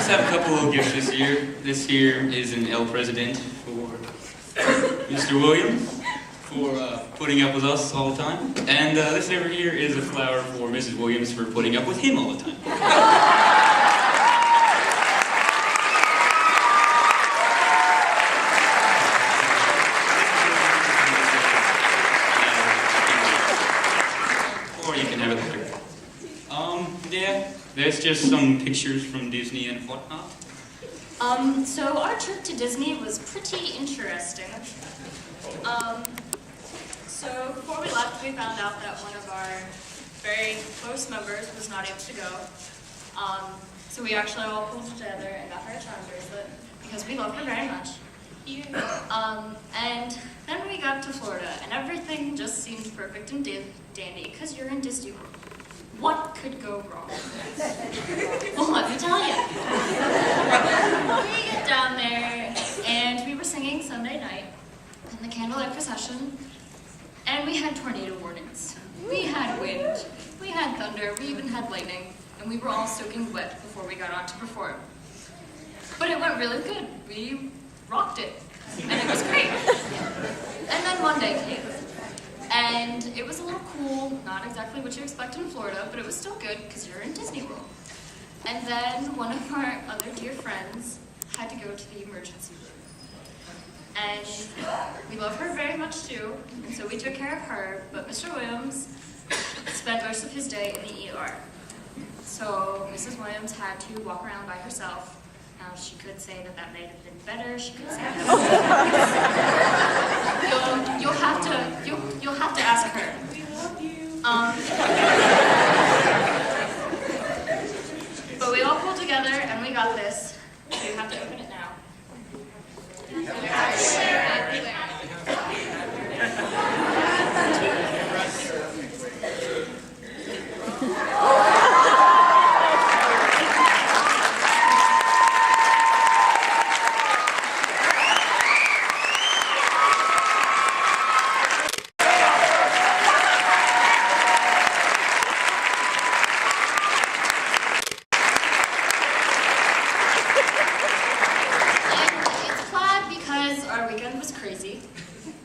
just have a couple of gifts this year. This here is an El President for Mr. Williams for putting up with us all the time. And this over here is a flower for Mrs. Williams for putting up with him all the time. Or you can have it later. Yeah, there's just some pictures from Disney and whatnot. So our trip to Disney was pretty interesting. So before we left, we found out that one of our very close members was not able to go. So we actually all pulled together and got her a charm bracelet because we love her very much. And then we got to Florida, and everything just seemed perfect and dandy because you're in Disney World. What could go wrong? Well, let me tell you. We get down there, and we were singing Sunday night in the candlelight procession, and we had tornado warnings. We had wind, we had thunder, we even had lightning, and we were all soaking wet before we got on to perform. But it went really good. We rocked it, and it was great. And then Monday came. And it was a little cool, not exactly what you expect in Florida, but it was still good because you're in Disney World. And then one of our other dear friends had to go to the emergency room. And we love her very much too, and so we took care of her, but Mr. Williams spent most of his day in the ER. So Mrs. Williams had to walk around by herself. Now she could say that that may have been better, she could say that. You'll have to ask her. We love you. But we all pulled together and we got this. So you have to open it now. You have to share it.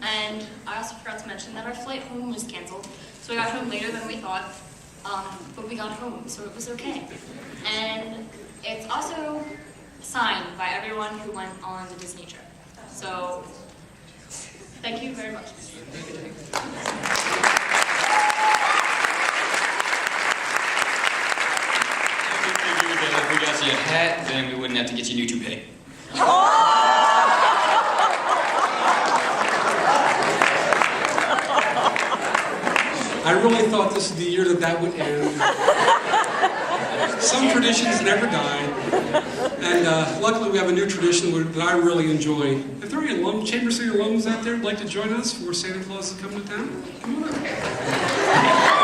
And I also forgot to mention that our flight home was canceled, so we got home later than we thought, but we got home, so it was okay. And it's also signed by everyone who went on the Disney trip. So, thank you very much. If we got you a hat, then we wouldn't have to get you a new toupee. I really thought this is the year that would end. Some traditions never die, and luckily we have a new tradition that I really enjoy. If there are any Chamber City alums out there who'd like to join us for Santa Claus is Coming to Town, come on up.